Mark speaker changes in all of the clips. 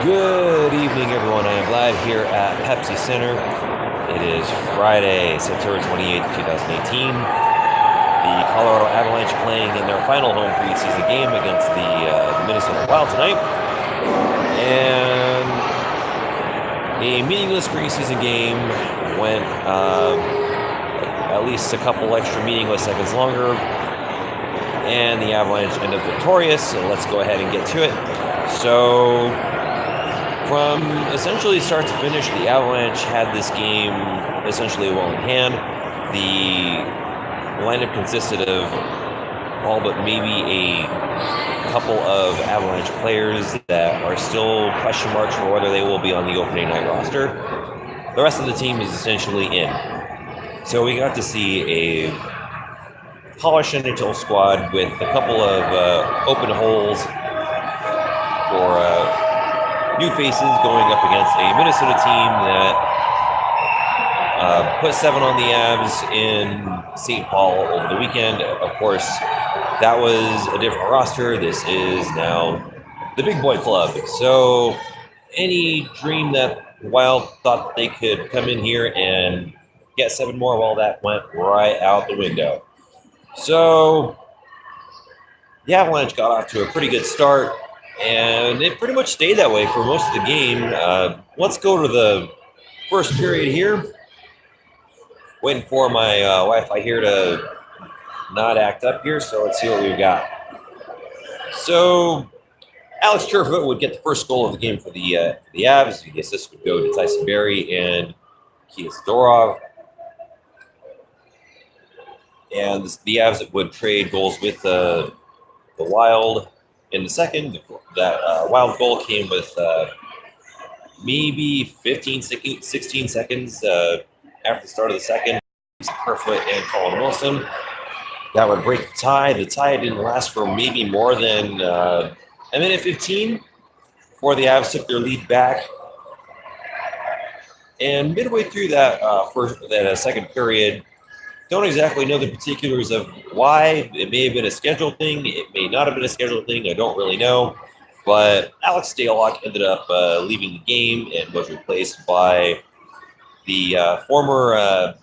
Speaker 1: Good evening, everyone. I am Vlad here at Pepsi Center. It is Friday, September 28th, 2018. The Colorado Avalanche playing in their final home preseason game against the Minnesota Wild tonight. And a meaningless preseason game went at least a couple extra meaningless seconds longer. And the Avalanche ended up victorious, so let's go ahead and get to it. So, from essentially start to finish, the Avalanche had this game essentially well in hand. The lineup consisted of all but maybe a couple of Avalanche players that are still question marks for whether they will be on the opening night roster. The rest of the team is essentially in. So we got to see a polished NHL squad with a couple of open holes for new faces going up against a Minnesota team that put 7 on the Avs in St. Paul over the weekend. Of course, that was a different roster. This is now the big boy club. So any dream that Wild thought they could come in here and get 7 more, well, that went right out the window. So the Avalanche got off to a pretty good start, and it pretty much stayed that way for most of the game. Let's go to the first period here. Waiting for my Wi-Fi here to not act up here, so let's see what we've got. So Alex Kerfoot would get the first goal of the game for the Avs. The assist would go to Tyson Barrie and Kia Zadorov. And the Avs would trade goals with the Wild in the second. That Wild goal came with maybe 15, 16 seconds after the start of the second. Kerfoot and Colin Wilson. That would break the tie. The tie didn't last for maybe more than a minute 15 before the Avs took their lead back. And midway through that second period, don't exactly know the particulars of why. It may have been a scheduled thing. It may not have been a scheduled thing. I don't really know. But Alex Stalock ended up leaving the game and was replaced by the former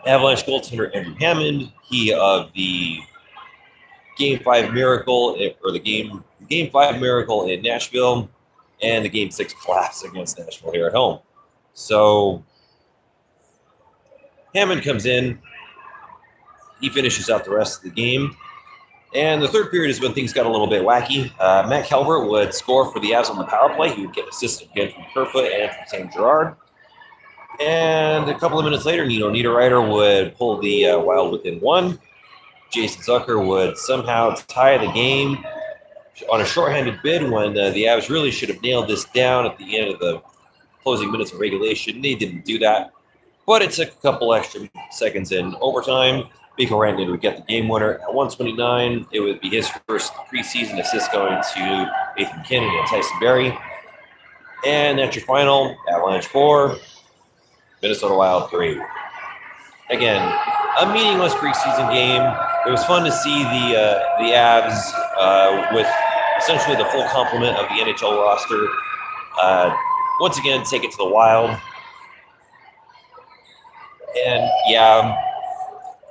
Speaker 1: Avalanche goaltender Andrew Hammond. He of the Game 5 miracle, or the Game 5 miracle in Nashville, and the Game 6 collapse against Nashville here at home. So Hammond comes in. He finishes out the rest of the game. And the third period is when things got a little bit wacky. Matt Calvert would score for the Avs on the power play. He would get assists again from Kerfoot and from Sam Girard. And a couple of minutes later, Nino Niederreiter would pull the Wild within 1. Jason Zucker would somehow tie the game on a shorthanded bid when the Avs really should have nailed this down at the end of the closing minutes of regulation. They didn't do that. But it took a couple extra seconds in overtime. Mikko Rantanen would get the game winner at 1:29. It would be his first preseason assist going to Nathan MacKinnon and Tyson Barrie. And that's your final. Avalanche 4, Minnesota Wild 3. Again, a meaningless preseason game. It was fun to see the Avs with essentially the full complement of the NHL roster once again take it to the Wild. And yeah,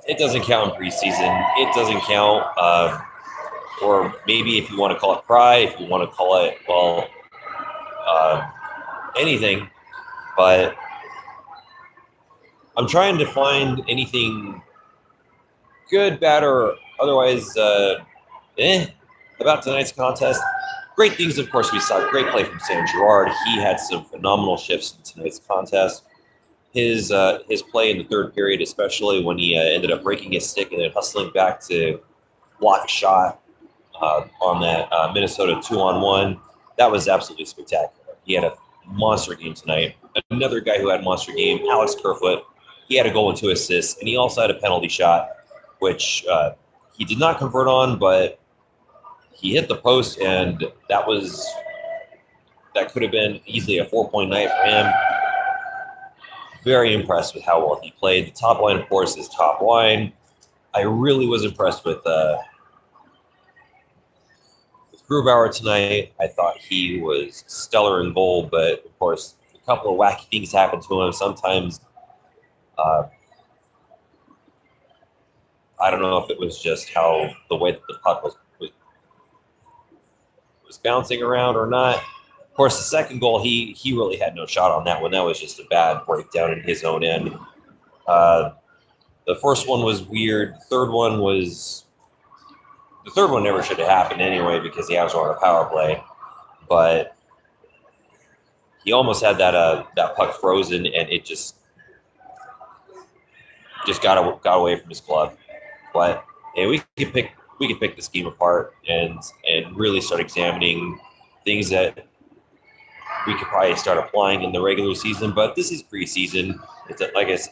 Speaker 1: it doesn't count in preseason. It doesn't count, or maybe if you want to call it pride, if you want to call it, well, anything. But I'm trying to find anything good, bad, or otherwise about tonight's contest. Great things, of course, we saw. Great play from Sam Girard. He had some phenomenal shifts in tonight's contest. His play in the third period, especially when he ended up breaking his stick and then hustling back to block a shot on that Minnesota 2-on-1, that was absolutely spectacular. He had a monster game tonight. Another guy who had a monster game, Alex Kerfoot, he had a goal and 2 assists, and he also had a penalty shot, which he did not convert on, but he hit the post, and that could have been easily a 4-point night for him. Very impressed with how well he played. The top line, of course, is top line. I really was impressed with With Grubauer tonight, I thought he was stellar in goal, but of course, a couple of wacky things happened to him. Sometimes, I don't know if it was just how the way that the puck was bouncing around or not. Of course, the second goal, he really had no shot on that one. That was just a bad breakdown in his own end. The first one was weird. The third one never should have happened anyway because the Avs were on a power play. But he almost had that puck frozen, and it just got away from his glove. But hey, we could pick this game apart and really start examining things that we could probably start applying in the regular season. But this is preseason. It's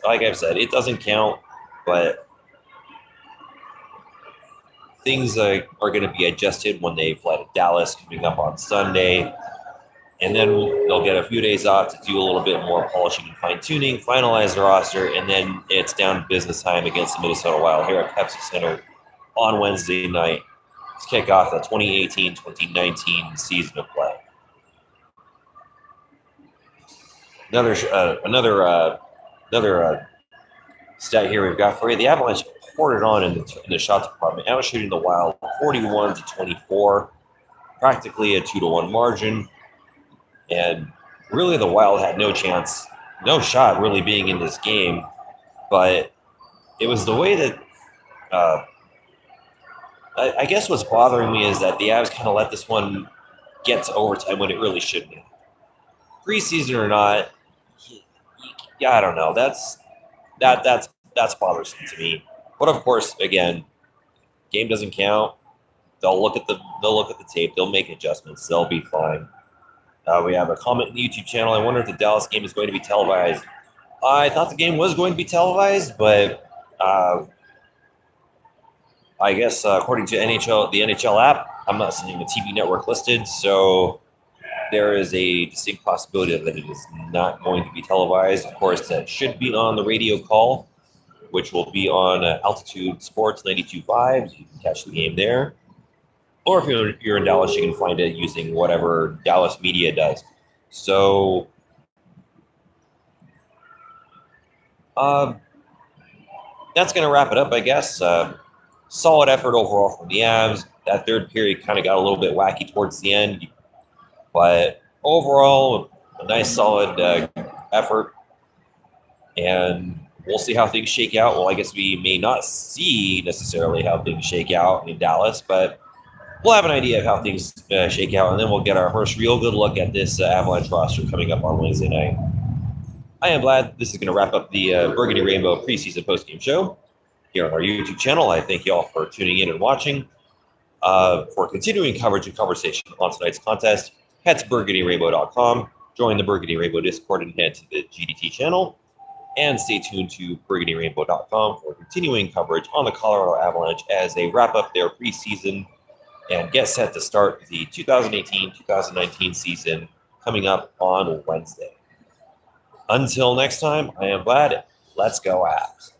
Speaker 1: like I've said, it doesn't count. But things are going to be adjusted when they fly to Dallas coming up on Sunday. And then they'll get a few days off to do a little bit more polishing and fine-tuning, finalize the roster, and then it's down to business time against the Minnesota Wild here at Pepsi Center on Wednesday night to kick off the 2018-2019 season of play. Another stat here we've got for you. The Avalanche poured it on in the shot department, outshooting the Wild 41-24, practically a 2-1 margin. And really the Wild had no chance, no shot really being in this game. But it was the way that I guess what's bothering me is that the Avs kind of let this one get to overtime when it really shouldn't have. Preseason or not, yeah, I don't know. That's bothersome to me. But of course, again, game doesn't count. They'll look at the tape. They'll make adjustments. They'll be fine. We have a comment in the YouTube channel. I wonder if the Dallas game is going to be televised. I thought the game was going to be televised, but I guess according to the NHL app, I'm not seeing the TV network listed, so there is a distinct possibility that it is not going to be televised. Of course, that should be on the radio call, which will be on Altitude Sports 92.5. You can catch the game there. Or if you're in Dallas, you can find it using whatever Dallas media does. So that's going to wrap it up, I guess. Solid effort overall from the Avs. That third period kind of got a little bit wacky towards the end. But overall, a nice, solid effort. And we'll see how things shake out. Well, I guess we may not see necessarily how things shake out in Dallas, but we'll have an idea of how things shake out, and then we'll get our first real good look at this Avalanche roster coming up on Wednesday night. I am glad this is going to wrap up the Burgundy Rainbow preseason postgame show here on our YouTube channel. I thank you all for tuning in and watching. For continuing coverage and conversation on tonight's contest, head to burgundyrainbow.com, join the Burgundy Rainbow Discord, and head to the GDT channel. And stay tuned to burgundyrainbow.com for continuing coverage on the Colorado Avalanche as they wrap up their preseason and get set to start the 2018-2019 season coming up on Wednesday. Until next time, I am glad. Let's go Avs.